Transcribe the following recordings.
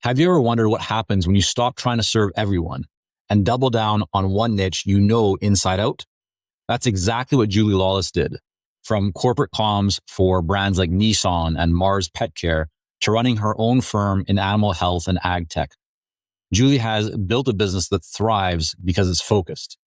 Have you ever wondered what happens when you stop trying to serve everyone and double down on one niche you know inside out? That's exactly what Julie Lawless did. From corporate comms for brands like Nissan and Mars Petcare to running her own firm in animal health and AgTech. Julie has built a business that thrives because it's focused.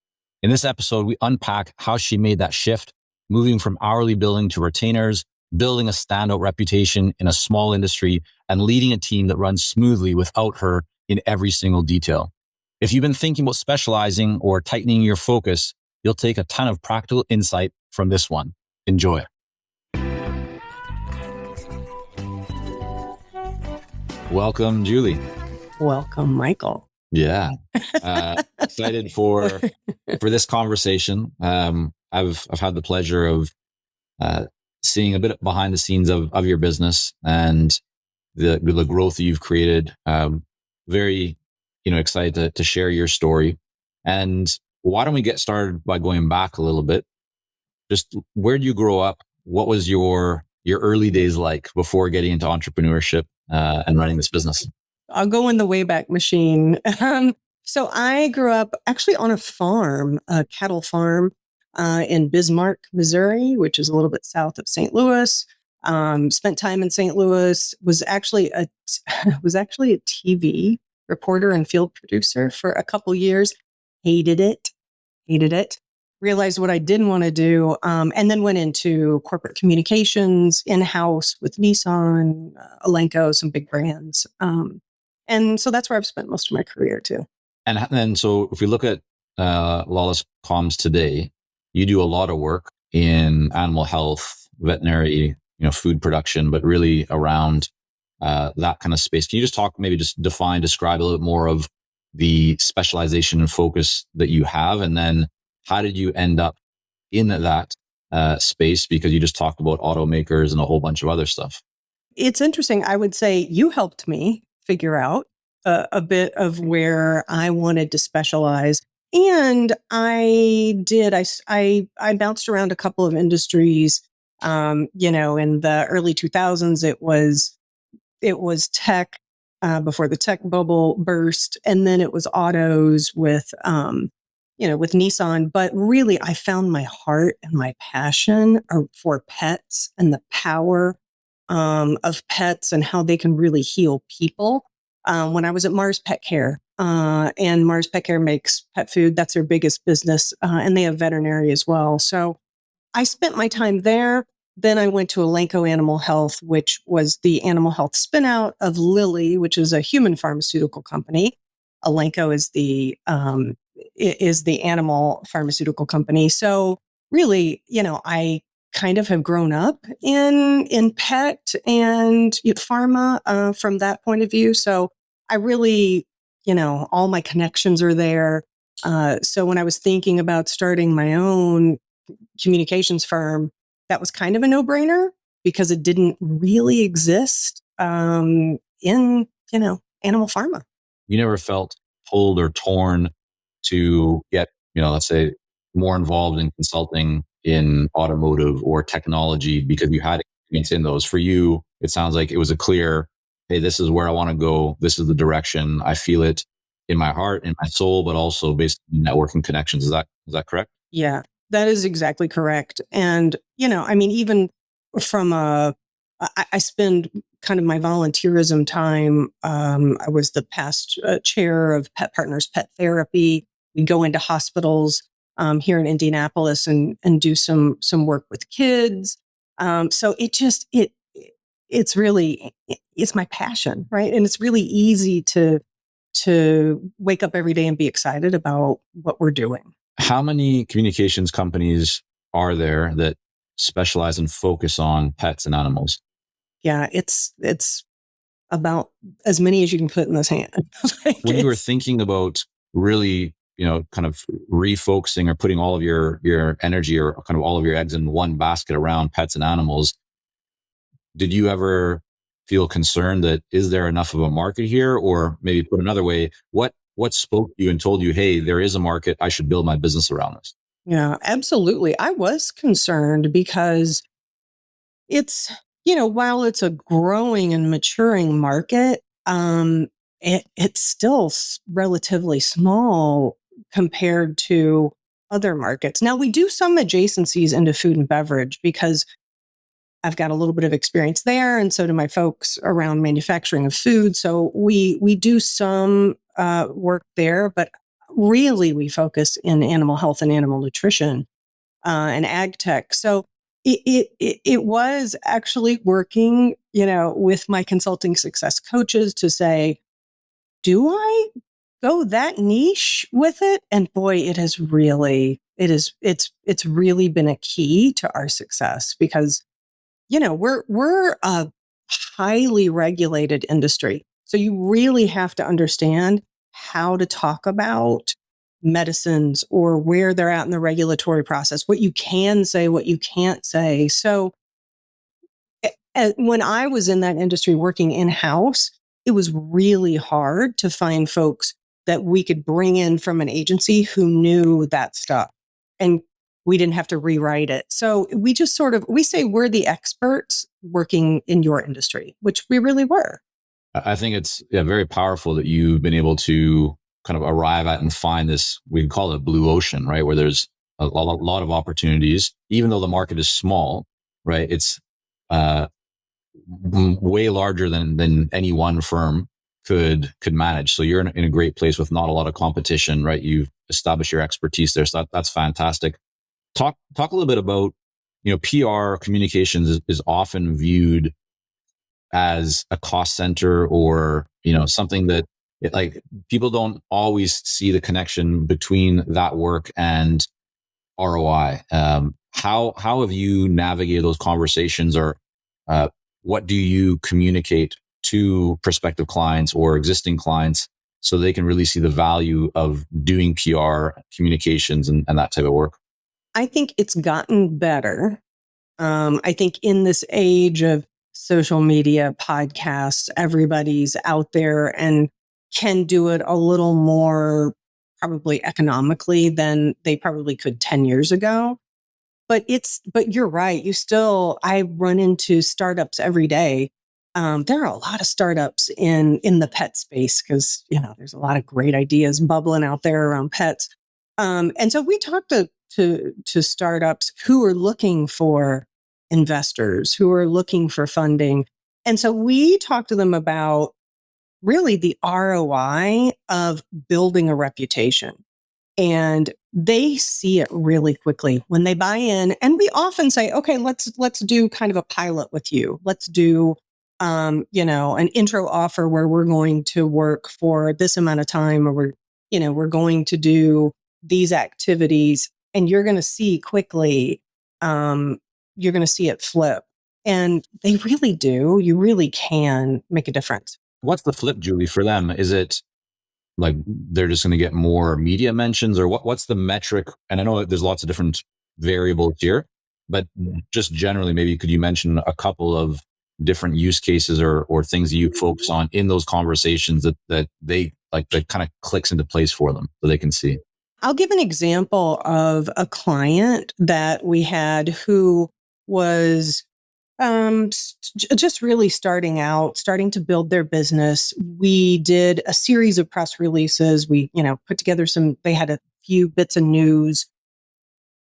In this episode, we unpack how she made that shift, moving from hourly billing to retainers, building a standout reputation in a small industry, and leading a team that runs smoothly without her in every single detail. If you've been thinking about specializing or tightening your focus, you'll take a ton of practical insight from this one. Enjoy. Welcome, Julie. Welcome, Michael. Yeah. Excited for this conversation. I've had the pleasure of seeing a bit behind the scenes of your business and the growth that you've created. Very, excited to share your story. And why don't we get started by going back a little bit? Just where did you grow up? What was your early days like before getting into entrepreneurship and running this business? I'll go in the Wayback Machine. So I grew up actually on a farm, a cattle farm in Bismarck, Missouri, which is a little bit south of St. Louis. Spent time in St. Louis. Was actually a TV reporter and field producer for a couple years. Hated it. Realized what I didn't want to do, and then went into corporate communications in-house with Nissan, Elanco, some big brands. And so that's where I've spent most of my career too. And then, so if we look at Lawless Comms today, you do a lot of work in animal health, veterinary, food production, but really around that kind of space. Can you just describe a little bit more of the specialization and focus that you have? And then how did you end up in that space? Because you just talked about automakers and a whole bunch of other stuff. It's interesting. I would say you helped me figure out a bit of where I wanted to specialize. And I did. I bounced around a couple of industries. In the early 2000s, it was tech before the tech bubble burst, and then it was autos with Nissan. But really, I found my heart and my passion for pets and the power of pets and how they can really heal people. When I was at Mars Petcare, and Mars Petcare makes pet food, that's their biggest business, and they have veterinary as well. So I spent my time there. Then I went to Elanco Animal Health, which was the animal health spinout of Lilly, which is a human pharmaceutical company. Elanco is the animal pharmaceutical company. So really, I kind of have grown up in pet and pharma from that point of view. So I really, all my connections are there. So when I was thinking about starting my own communications firm, that was kind of a no-brainer because it didn't really exist in animal pharma. You never felt pulled or torn to get, let's say, more involved in consulting in automotive or technology because you had experience in those. For you, it sounds like it was a clear, hey, this is where I want to go. This is the direction. I feel it in my heart, in my soul, but also based on networking connections. Is that correct? Yeah, that is exactly correct. And, even from I spend kind of my volunteerism time. I was the past chair of Pet Partners Pet Therapy. We go into hospitals here in Indianapolis and do some work with kids. So it's my passion, right? And it's really easy to wake up every day and be excited about what we're doing. How many communications companies are there that specialize and focus on pets and animals? Yeah, it's about as many as you can put in this hand. When you were thinking about really, kind of refocusing or putting all of your energy or kind of all of your eggs in one basket around pets and animals, did you ever feel concerned that is there enough of a market here? Or maybe put another way, what spoke to you and told you, hey, there is a market, I should build my business around this? Yeah, absolutely. I was concerned because it's, while it's a growing and maturing market, um, it's still relatively small compared to other markets. Now, we do some adjacencies into food and beverage because I've got a little bit of experience there, and so do my folks around manufacturing of food. So we do some work there, but really we focus in animal health and animal nutrition and AgTech. So it was actually working, with my consulting success coaches to say, do I go that niche with it? And boy, it's really been a key to our success because we're a highly regulated industry. So you really have to understand how to talk about medicines or where they're at in the regulatory process, what you can say, what you can't say. So when I was in that industry working in-house, it was really hard to find folks that we could bring in from an agency who knew that stuff. And we didn't have to rewrite it. So we just we say we're the experts working in your industry, which we really were. I think it's very powerful that you've been able to kind of arrive at and find this, we call it blue ocean, right? Where there's a lot of opportunities, even though the market is small, right? It's way larger than any one firm could manage. So you're in a great place with not a lot of competition, right? You've established your expertise there. So that's fantastic. Talk a little bit about, PR communications is often viewed as a cost center or, something that people don't always see the connection between that work and ROI. How have you navigated those conversations, or what do you communicate to prospective clients or existing clients so they can really see the value of doing PR communications and that type of work? I think it's gotten better. I think in this age of social media, podcasts, everybody's out there and can do it a little more probably economically than they probably could 10 years ago. But you're right. I run into startups every day. There are a lot of startups in the pet space because, there's a lot of great ideas bubbling out there around pets. And so we talk to startups who are looking for investors, who are looking for funding. And so we talk to them about really the ROI of building a reputation. And they see it really quickly when they buy in. And we often say, okay, let's do kind of a pilot with you. Let's do an intro offer where we're going to work for this amount of time, or we're going to do these activities, and you're going to see quickly, you're going to see it flip. And they really do. You really can make a difference. What's the flip, Julie, for them? Is it like they're just going to get more media mentions, or what's the metric? And I know there's lots of different variables here, but just generally, maybe could you mention a couple of different use cases or things you focus on in those conversations that they like, that kind of clicks into place for them so they can see? I'll give an example of a client that we had who was just really starting to build their business. We did a series of press releases. We, put together they had a few bits of news,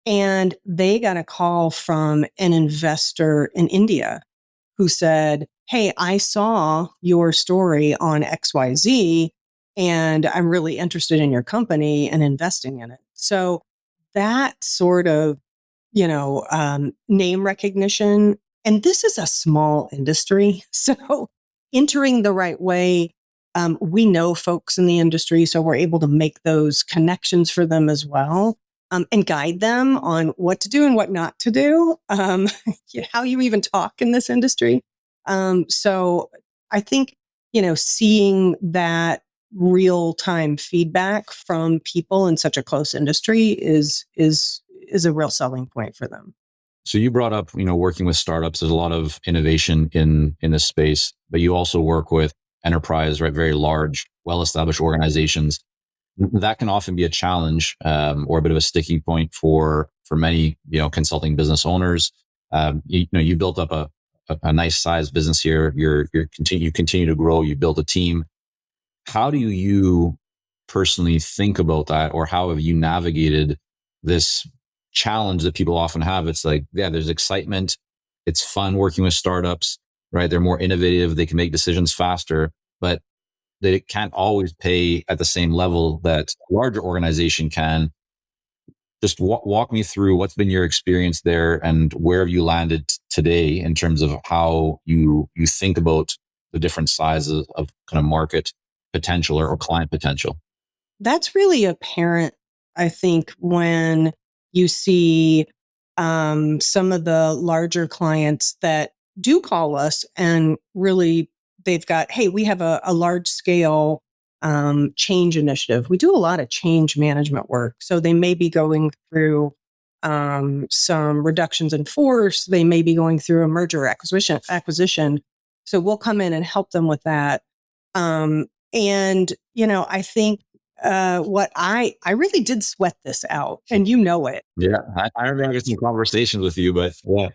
and they got a call from an investor in India who said, "Hey, I saw your story on XYZ, and I'm really interested in your company and investing in it." So that sort of, name recognition. And this is a small industry. So entering the right way, we know folks in the industry, so we're able to make those connections for them as well, and guide them on what to do and what not to do, how you even talk in this industry. So I think, seeing that real time feedback from people in such a close industry is a real selling point for them. So you brought up, working with startups. There's a lot of innovation in this space, but you also work with enterprise, right? Very large, well-established organizations. That can often be a challenge, or a bit of a sticking point for many, consulting business owners. You built up a a nice sized business here. You continue to grow. You build a team. How do you personally think about that, or how have you navigated this challenge that people often have? It's like, yeah, there's excitement. It's fun working with startups, right? They're more innovative. They can make decisions faster, but they can't always pay at the same level that a larger organization can. Just walk me through what's been your experience there, and where have you landed today in terms of how you think about the different sizes of kind of market potential or client potential. That's really apparent, I think, when you see some of the larger clients that do call us and really they've got, hey, we have a large scale change initiative. We do a lot of change management work. So they may be going through some reductions in force. They may be going through a merger acquisition. So we'll come in and help them with that. And, I think what I really did sweat this out, and you know it. Yeah, I remember having some conversations with you, but yeah.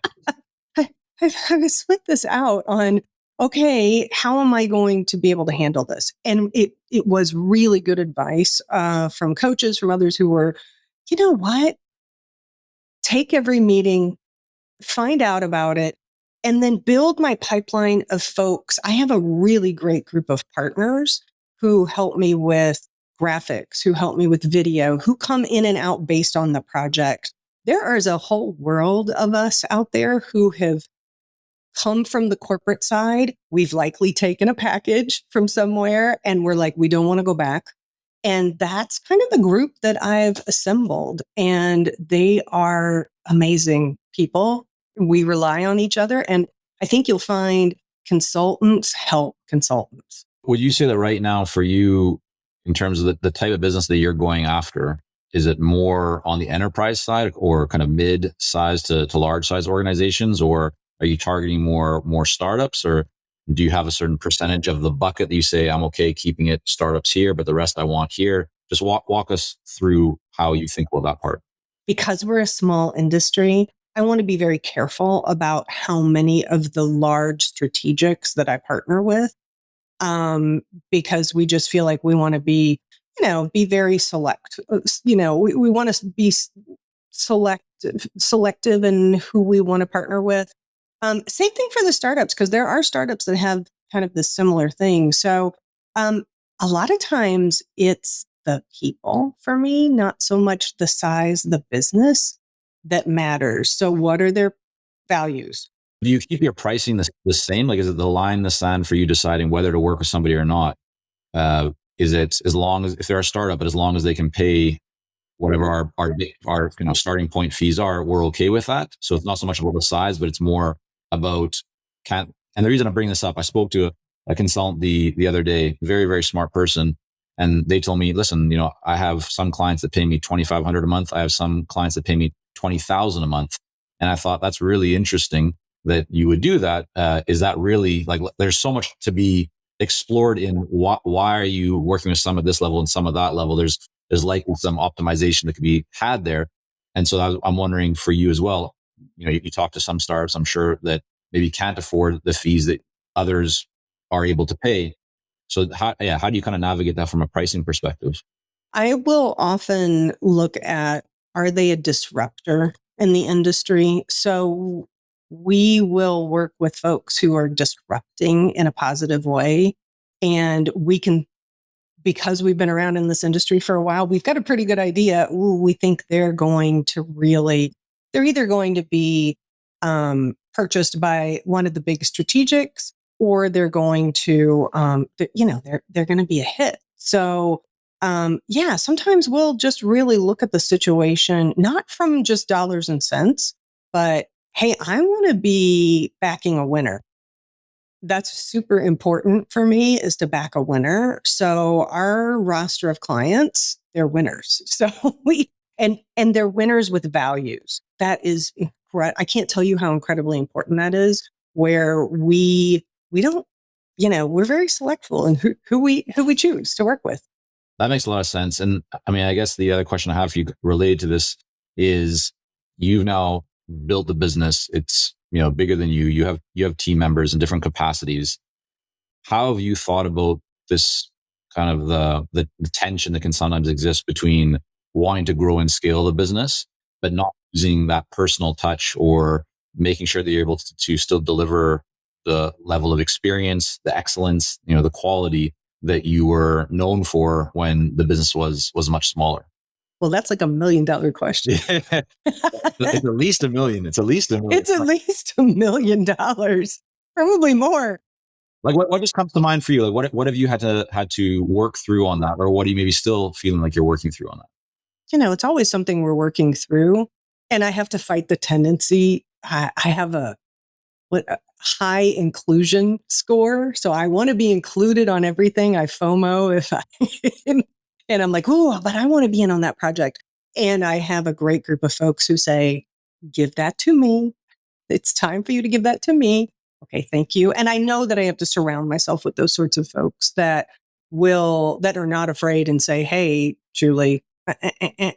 I sweat this out on, okay, how am I going to be able to handle this? And it was really good advice from coaches, from others who were, you know what? Take every meeting, find out about it, and then build my pipeline of folks. I have a really great group of partners who help me with graphics, who help me with video, who come in and out based on the project. There is a whole world of us out there who have come from the corporate side. We've likely taken a package from somewhere and we're like, we don't want to go back. And that's kind of the group that I've assembled. And they are amazing people. We rely on each other. And I think you'll find consultants help consultants. Would you say that right now for you, in terms of the type of business that you're going after, is it more on the enterprise side or kind of mid-size to large size organizations, or are you targeting more startups, or do you have a certain percentage of the bucket that you say, I'm okay keeping it startups here, but the rest I want here? Just walk us through how you think about that part. Because we're a small industry, I want to be very careful about how many of the large strategics that I partner with, because we just feel like we want to be, be very select. We want to be selective in who we want to partner with. Same thing for the startups, because there are startups that have kind of this similar thing. So a lot of times it's the people for me, not so much the size, the business that matters. So what are their values? Do you keep your pricing the same? Like, is it the line in the sand for you deciding whether to work with somebody or not? Is it as long as, if they're a startup, but as long as they can pay whatever our starting point fees are, we're okay with that? So it's not so much about the size, but it's more about and the reason I bring this up, I spoke to a consultant the other day, very, very smart person. And they told me, listen, I have some clients that pay me $2,500 a month. I have some clients that pay me $20,000 a month. And I thought that's really interesting that you would do that. Is that really, like, there's so much to be explored in why are you working with some at this level and some at that level? There's likely some optimization that could be had there. And so I'm wondering for you as well, you talk to some startups, I'm sure, that maybe can't afford the fees that others are able to pay. So how do you kind of navigate that from a pricing perspective? I will often look at, are they a disruptor in the industry? So we will work with folks who are disrupting in a positive way. And we can, because we've been around in this industry for a while, we've got a pretty good idea. We think they're either going to be purchased by one of the big strategics, or they're going to, they're going to be a hit. So, sometimes we'll just really look at the situation, not from just dollars and cents, but hey, I want to be backing a winner. That's super important for me, is to back a winner. So our roster of clients, they're winners. So and they're winners with values. That is I can't tell you how incredibly important that is, where we don't, we're very selectful in who we choose to work with. That makes a lot of sense. And I mean, I guess the other question I have for you related to this is, you've now built the business. It's bigger than you. You have team members in different capacities. How have you thought about this kind of the tension that can sometimes exist between wanting to grow and scale the business, but not using that personal touch or making sure that you're able to still deliver the level of experience, the excellence, the quality that you were known for when the business was much smaller? Well, that's like $1 million question. It's at least $1 million. It's at least $1 million. It's at least $1 million, probably more. Like what just comes to mind for you? Like what have you had to work through on that, or what are you maybe still feeling like you're working through on that? It's always something we're working through, and I have to fight the tendency. I have a high inclusion score, so I want to be included on everything. I FOMO if I, and I'm like, oh, but I want to be in on that project. And I have a great group of folks who say, give that to me. It's time for you to give that to me. Okay, thank you. And I know that I have to surround myself with those sorts of folks that are not afraid and say, hey, Julie,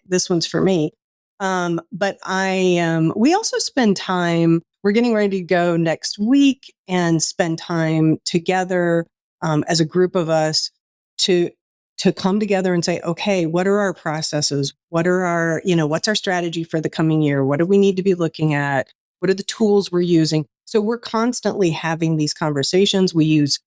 this one's for me. But we also spend time, we're getting ready to go next week and spend time together as a group of us to come together and say, okay, what are our processes? What are our, what's our strategy for the coming year? What do we need to be looking at? What are the tools we're using? So we're constantly having these conversations. We use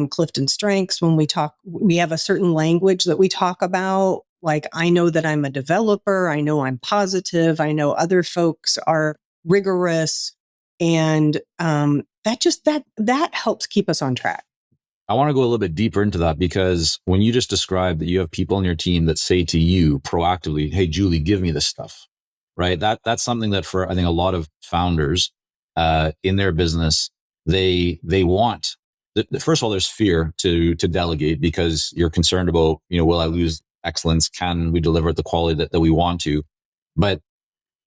Clifton Strengths when we talk. We have a certain language that we talk about. Like, I know that I'm a developer. I know I'm positive. I know other folks are rigorous. And that helps keep us on track. I want to go a little bit deeper into that, because when you just described that you have people on your team that say to you proactively, hey, Julie, give me this stuff, right? That's something that for, I think, a lot of founders in their business, they want. First of all, there's fear to delegate, because you're concerned about, will I lose excellence? Can we deliver at the quality that we want to? But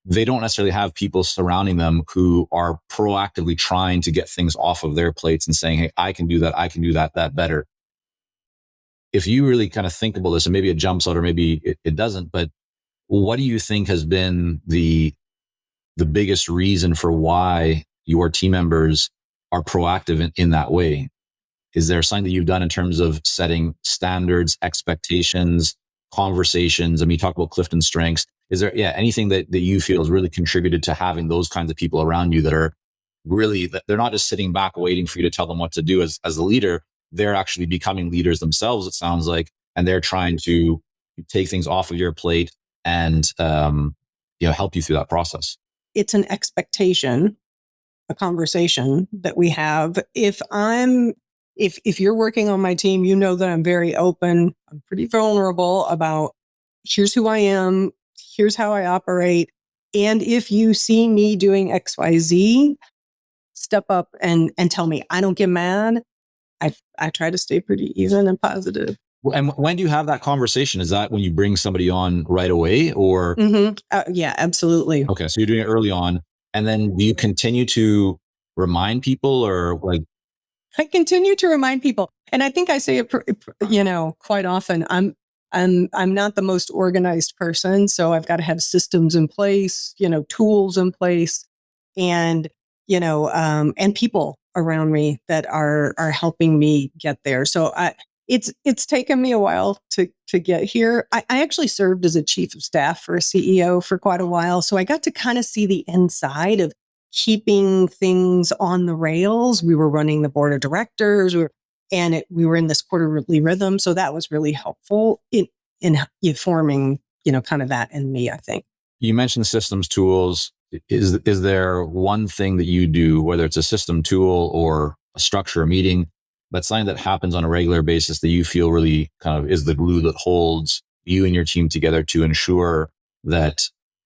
they don't necessarily have people surrounding them who are proactively trying to get things off of their plates and saying, hey, I can do that better. If you really kind of think about this, and maybe it jumps out or maybe it doesn't, but what do you think has been the biggest reason for why your team members are proactive in that way? Is there something that you've done in terms of setting standards, expectations, conversations? I mean, you talk about Clifton Strengths. Is there anything that you feel has really contributed to having those kinds of people around you that are really, they're not just sitting back waiting for you to tell them what to do as a leader. They're actually becoming leaders themselves, it sounds like, and they're trying to take things off of your plate and help you through that process. It's an expectation, a conversation that we have. If you're working on my team, you know that I'm very open. I'm pretty vulnerable about, here's who I am. Here's how I operate. And if you see me doing XYZ, step up and tell me. I don't get mad. I try to stay pretty even and positive. And when do you have that conversation? Is that when you bring somebody on right away, or? Mm-hmm. Yeah, absolutely. Okay. So you're doing it early on. And then do you continue to remind people, or like? I continue to remind people. And I think I say it, quite often. I'm not the most organized person, so I've got to have systems in place, tools in place, and and people around me that are helping me get there. So it's taken me a while to get here. I actually served as a chief of staff for a CEO for quite a while, so I got to kind of see the inside of keeping things on the rails. We were running the board of directors, we were in this quarterly rhythm. So that was really helpful in forming, kind of that in me, I think. You mentioned systems tools. Is there one thing that you do, whether it's a system tool or a structure, a meeting, but something that happens on a regular basis that you feel really kind of is the glue that holds you and your team together to ensure that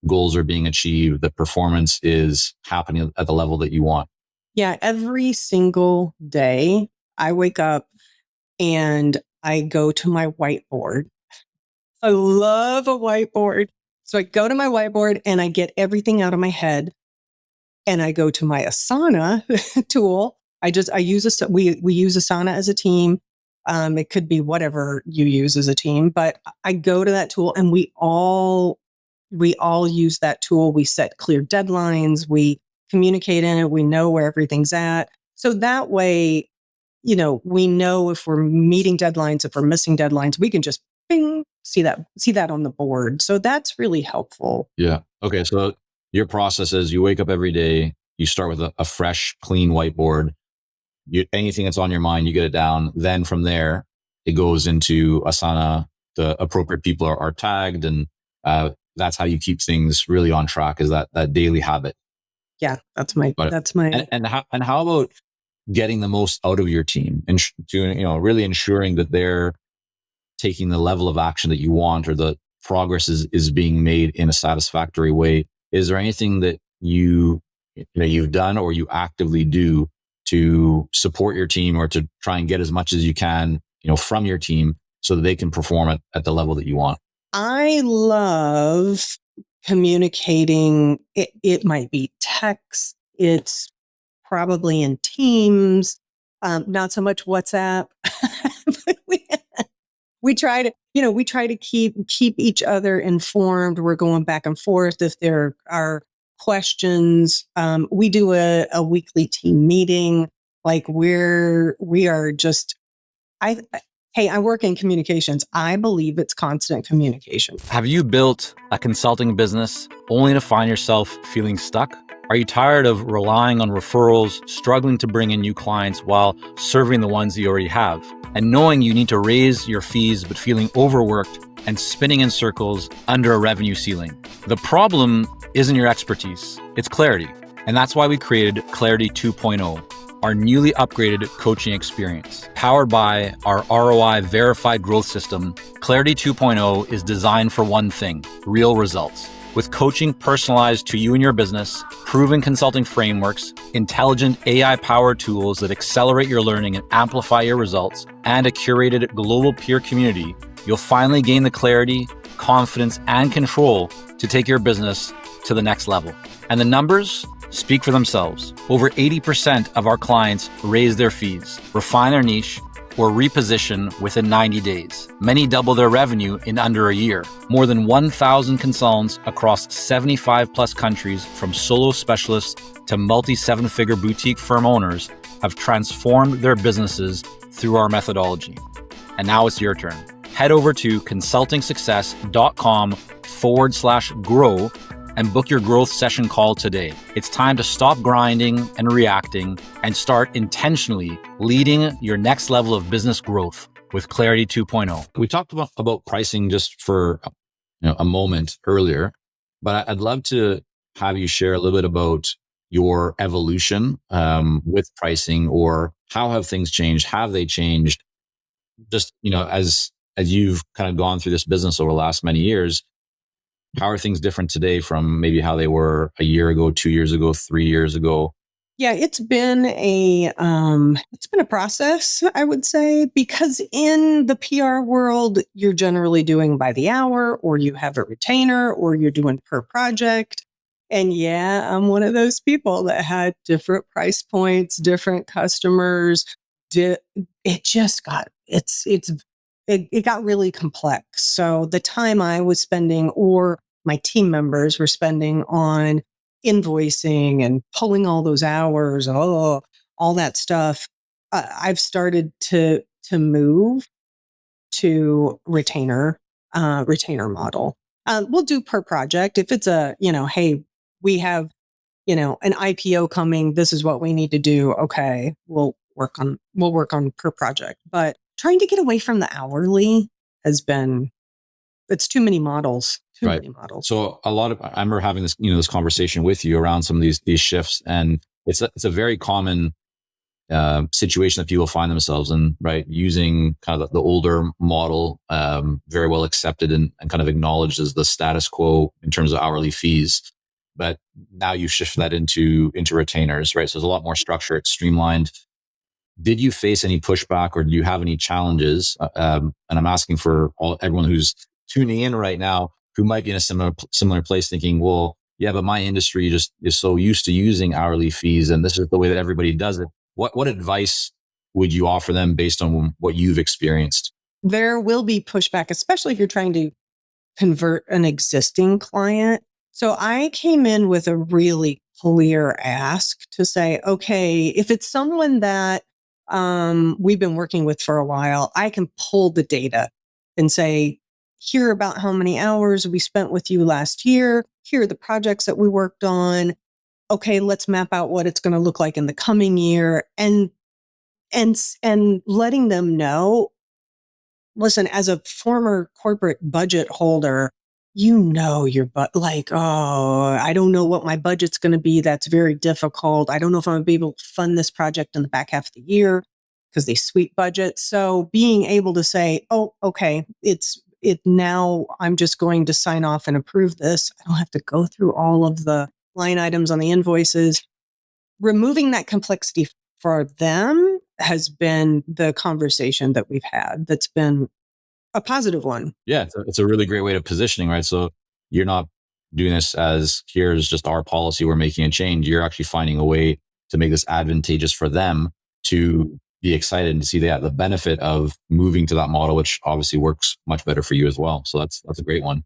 goals are being achieved, that performance is happening at the level that you want? Yeah, every single day I wake up and I go to my whiteboard. I love a whiteboard. So I go to my whiteboard and I get everything out of my head, and I go to my Asana tool. We use Asana as a team. It could be whatever you use as a team, but I go to that tool and we all use that tool. We set clear deadlines. We communicate in it. We know where everything's at. So that way, we know if we're meeting deadlines, if we're missing deadlines, we can just bing, see that on the board. So that's really helpful. Yeah. Okay. So your process is you wake up every day, you start with a fresh, clean whiteboard. Anything that's on your mind, you get it down. Then from there, it goes into Asana. The appropriate people are tagged, and that's how you keep things really on track. Is that daily habit? Yeah, that's my. And how about getting the most out of your team and really ensuring that they're taking the level of action that you want, or the progress is being made in a satisfactory way? Is there anything that you've done or you actively do to support your team, or to try and get as much as you can, from your team so that they can perform at the level that you want? I love communicating. It might be text. It's probably in Teams, not so much WhatsApp. But we try to keep each other informed. We're going back and forth if there are questions. We do a weekly team meeting. Like we are just, I work in communications. I believe it's constant communication. Have you built a consulting business only to find yourself feeling stuck? Are you tired of relying on referrals, struggling to bring in new clients while serving the ones you already have, and knowing you need to raise your fees but feeling overworked and spinning in circles under a revenue ceiling? The problem isn't your expertise, it's clarity. And that's why we created Clarity 2.0, our newly upgraded coaching experience. Powered by our ROI verified growth system, Clarity 2.0 is designed for one thing: real results. With coaching personalized to you and your business, proven consulting frameworks, intelligent AI-powered tools that accelerate your learning and amplify your results, and a curated global peer community, you'll finally gain the clarity, confidence, and control to take your business to the next level. And the numbers speak for themselves. Over 80% of our clients raise their fees, refine their niche, or reposition within 90 days. Many double their revenue in under a year. More than 1,000 consultants across 75 plus countries, from solo specialists to multi-seven-figure boutique firm owners, have transformed their businesses through our methodology. And now it's your turn. Head over to consultingsuccess.com/grow and book your growth session call today. It's time to stop grinding and reacting and start intentionally leading your next level of business growth with Clarity 2.0. We talked about pricing just for a moment earlier, but I'd love to have you share a little bit about your evolution with pricing, or how have things changed? Have they changed? Just, as you've kind of gone through this business over the last many years, how are things different today from maybe how they were a year ago, 2 years ago, 3 years ago? Yeah, it's been a process, I would say, because in the PR world, you're generally doing by the hour, or you have a retainer, or you're doing per project. And yeah, I'm one of those people that had different price points, different customers. It got really complex. So the time I was spending, or my team members were spending on invoicing and pulling all those hours and all that stuff, I've started to move to retainer model. We'll do per project. If it's hey, we have, an IPO coming, this is what we need to do. Okay, we'll work on per project. But trying to get away from the hourly it's too many models. Many models. So I remember having this, this conversation with you around some of these shifts, and it's a very common situation that people find themselves in, right? Using kind of the older model, very well accepted and kind of acknowledged as the status quo in terms of hourly fees. But now you shift that into retainers, right? So there's a lot more structure. It's streamlined. Did you face any pushback, or do you have any challenges? And I'm asking for everyone who's tuning in right now, who might be in a similar place, thinking, well, yeah, but my industry just is so used to using hourly fees, and this is the way that everybody does it. What advice would you offer them based on what you've experienced? There will be pushback, especially if you're trying to convert an existing client. So I came in with a really clear ask to say, okay, if it's someone that we've been working with for a while, I can pull the data and say, here about how many hours we spent with you last year. Here are the projects that we worked on. Okay, let's map out what it's going to look like in the coming year, and letting them know, listen, as a former corporate budget holder, like, oh, I don't know what my budget's going to be. That's very difficult. I don't know if I'm going to be able to fund this project in the back half of the year because they sweep budget. So being able to say, oh, okay, now I'm just going to sign off and approve this. I don't have to go through all of the line items on the invoices. Removing that complexity for them has been the conversation that we've had. That's been a positive one. Yeah, it's a really great way of positioning, right? So you're not doing this as here's just our policy, we're making a change. You're actually finding a way to make this advantageous for them to be excited and to see the benefit of moving to that model, which obviously works much better for you as well. So that's a great one.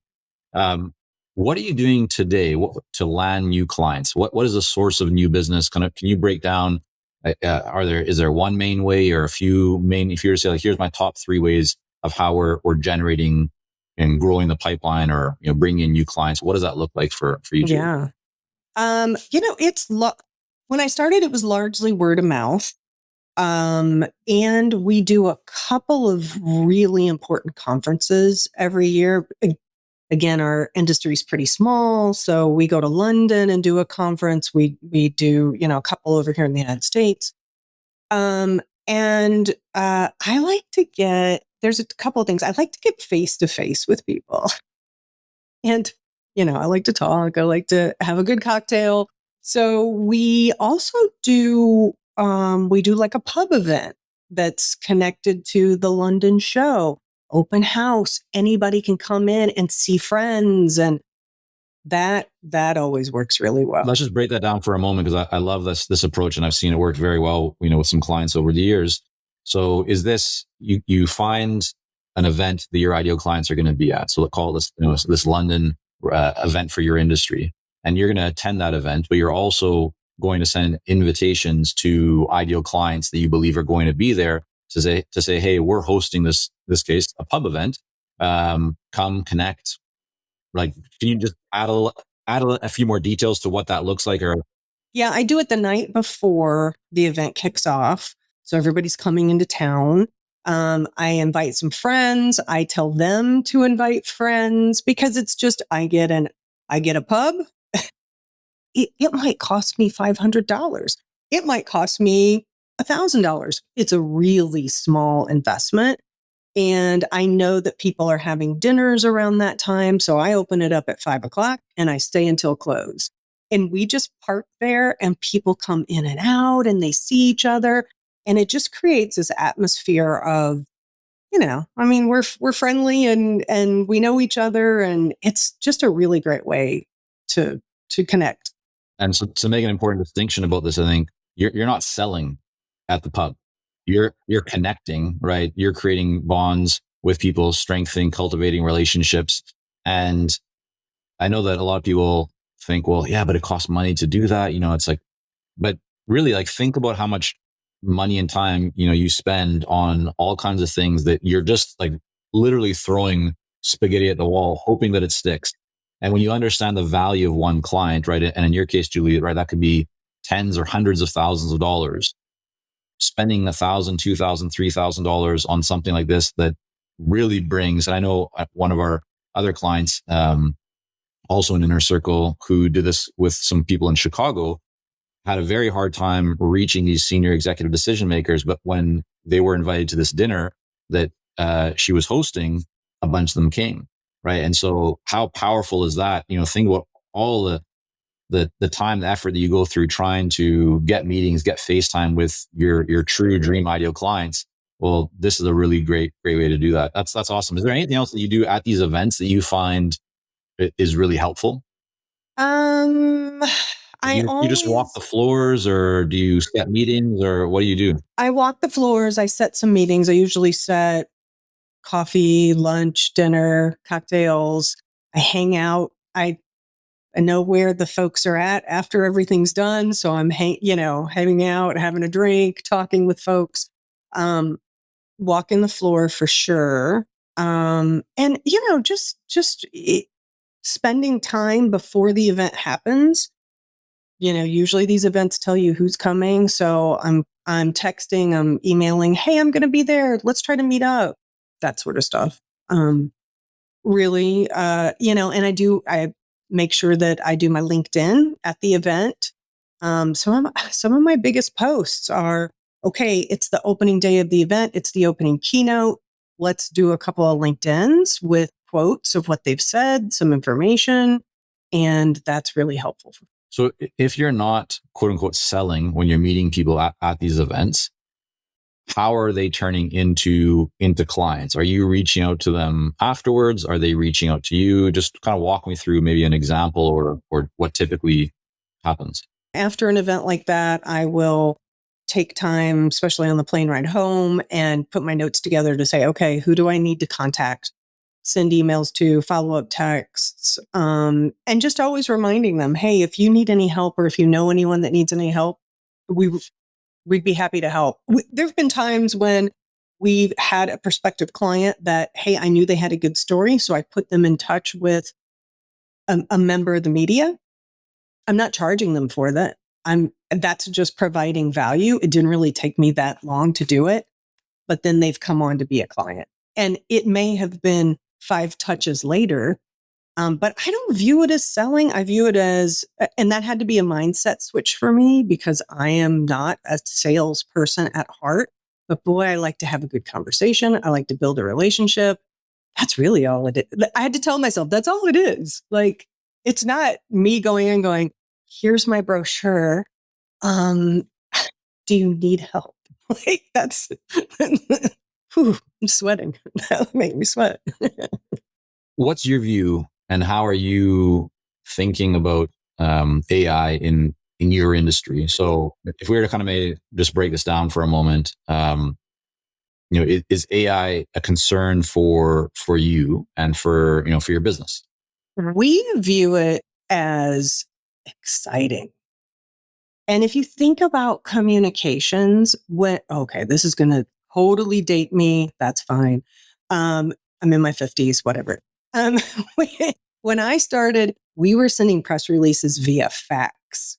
What are you doing today to land new clients? What is the source of new business? Can you break down? Is there one main way or a few main? If you were to say, like, here's my top 3 ways of how we're generating and growing the pipeline, or bringing in new clients, what does that look like for you, Julie? Yeah. When I started, it was largely word of mouth. And we do a couple of really important conferences every year. Again, our industry is pretty small, so we go to London and do a conference. We do, a couple over here in the United States. And I like to there's a couple of things. I like to get face to face with people. And, I like to talk. I like to have a good cocktail. So we also do, like a pub event that's connected to the London show, open house. Anybody can come in and see friends. And that always works really well. Let's just break that down for a moment, because I love this approach, and I've seen it work very well, with some clients over the years. So is this, you find an event that your ideal clients are going to be at? So let's call this, this London event for your industry, and you're going to attend that event, but you're also going to send invitations to ideal clients that you believe are going to be there to say, hey, we're hosting this case, a pub event. Come connect. Like, can you just add a few more details to what that looks like? Or Yeah, I do it the night before the event kicks off. So everybody's coming into town. I invite some friends. I tell them to invite friends, because it's just, I get a pub. It might cost me $500. It might cost me $1,000. It's a really small investment. And I know that people are having dinners around that time. So I open it up at 5:00 and I stay until close. And we just park there, and people come in and out and they see each other. And it just creates this atmosphere of, we're friendly, and we know each other. And it's just a really great way to connect. And so, to make an important distinction about this, I think you're not selling at the pub. You're connecting, right? You're creating bonds with people, strengthening, cultivating relationships. And I know that a lot of people think, well, yeah, but it costs money to do that. It's like, but really, like, think about how much money and time, you spend on all kinds of things that you're just like literally throwing spaghetti at the wall, hoping that it sticks. And when you understand the value of one client, right? And in your case, Julie, right, that could be tens or hundreds of thousands of dollars. Spending $1,000, $2,000, $3,000 on something like this that really brings. And I know one of our other clients, also an inner circle, who did this with some people in Chicago, had a very hard time reaching these senior executive decision makers. But when they were invited to this dinner that she was hosting, a bunch of them came, right? And so how powerful is that? Think about all the time, the effort that you go through trying to get meetings, get FaceTime with your true dream ideal clients. Well, this is a really great way to do that. That's awesome. Is there anything else that you do at these events that you find is really helpful? You just walk the floors, or do you set meetings, or what do you do? I walk the floors. I set some meetings. I usually set coffee, lunch, dinner, cocktails. I hang out. I know where the folks are at after everything's done. So I'm, hanging out, having a drink, talking with folks, walking the floor for sure. And spending time before the event happens. Usually these events tell you who's coming. So I'm texting, I'm emailing, hey, I'm going to be there. Let's try to meet up. That sort of stuff. Really, and I make sure that I do my LinkedIn at the event. Some of my biggest posts are, okay, it's the opening day of the event. It's the opening keynote. Let's do a couple of LinkedIns with quotes of what they've said, some information. And that's really helpful. So if you're not quote unquote selling when you're meeting people at these events, how are they turning into clients? Are you reaching out to them afterwards? Are they reaching out to you? Just kind of walk me through maybe an example or what typically happens. After an event like that, I will take time, especially on the plane ride home, and put my notes together to say, okay, who do I need to contact? Send emails to, follow up texts, and just always reminding them, hey, if you need any help or if you know anyone that needs any help, we'd be happy to help. There have been times when we've had a prospective client that, hey, I knew they had a good story, so I put them in touch with a member of the media. I'm not charging them for that. That's just providing value. It didn't really take me that long to do it, but then they've come on to be a client. And it may have been 5 touches later, but I don't view it as selling. I view it as, and that had to be a mindset switch for me because I am not a salesperson at heart. But boy, I like to have a good conversation. I like to build a relationship. That's really all it is. I had to tell myself that's all it is. Like, it's not me going and going, here's my brochure. Do you need help? Like, that's, whew, I'm sweating. That made me sweat. What's your view and how are you thinking about AI in your industry? So if we were to kind of just break this down for a moment, is AI a concern for you and for your business? We view it as exciting. And if you think about communications, this is going to totally date me. That's fine. I'm in my 50s, whatever. Um, when I started, we were sending press releases via fax.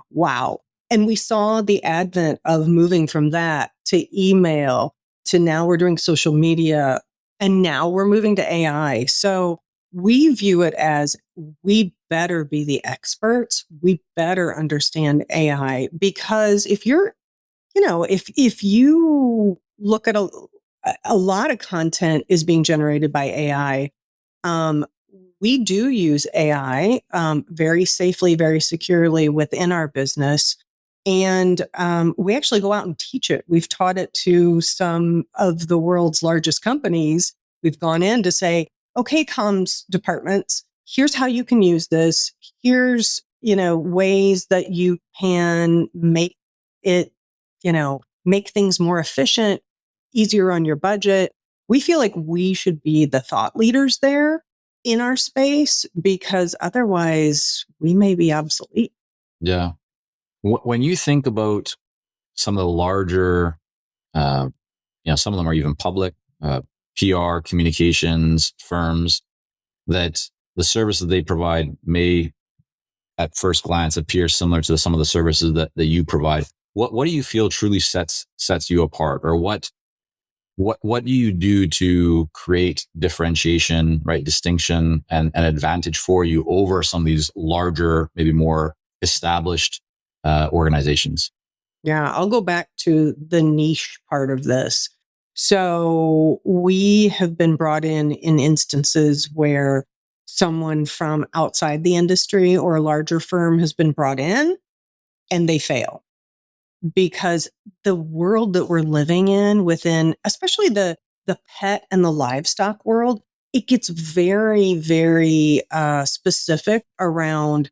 Wow. And we saw the advent of moving from that to email to now we're doing social media and now we're moving to AI. So we view it as we better be the experts. We better understand AI because if if you look at a lot of content is being generated by AI. We do use AI very safely, very securely within our business. And we actually go out and teach it. We've taught it to some of the world's largest companies. We've gone in to say, okay, comms departments, here's how you can use this. Here's, ways that you can make it, make things more efficient, easier on your budget. We feel like we should be the thought leaders there in our space because otherwise we may be obsolete. Yeah. When you think about some of the larger, some of them are even public, PR, communications firms, that the services they provide may at first glance appear similar to some of the services that you provide. What do you feel truly sets you apart, or what do you do to create differentiation, right, distinction and an advantage for you over some of these larger, maybe more established organizations? Yeah, I'll go back to the niche part of this. So we have been brought in instances where someone from outside the industry or a larger firm has been brought in and they fail because the world that we're living in within, especially the pet and the livestock world, it gets very, very specific around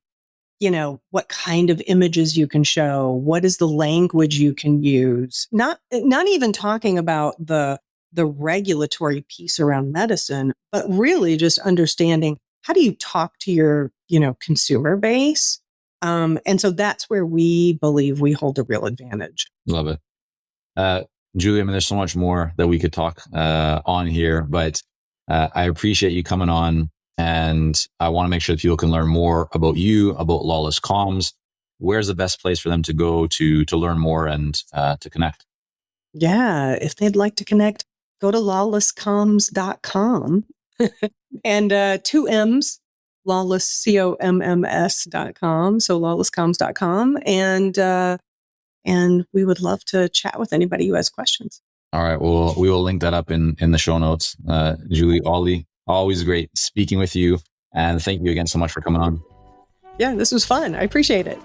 what kind of images you can show, what is the language you can use, not even talking about the regulatory piece around medicine, but really just understanding how do you talk to your, consumer base? And so that's where we believe we hold a real advantage. Love it. Julie, I mean, there's so much more that we could talk on here, but I appreciate you coming on, and I want to make sure that people can learn more about you, about Lawless Comms. Where's the best place for them to go to learn more and to connect? Yeah, if they'd like to connect, go to lawlesscomms.com and 2 M's, lawless, comms.com. So lawlesscomms.com. And we would love to chat with anybody who has questions. All right. Well, we will link that up in the show notes. Julie, Ollie, always great speaking with you. And thank you again so much for coming on. Yeah, this was fun. I appreciate it.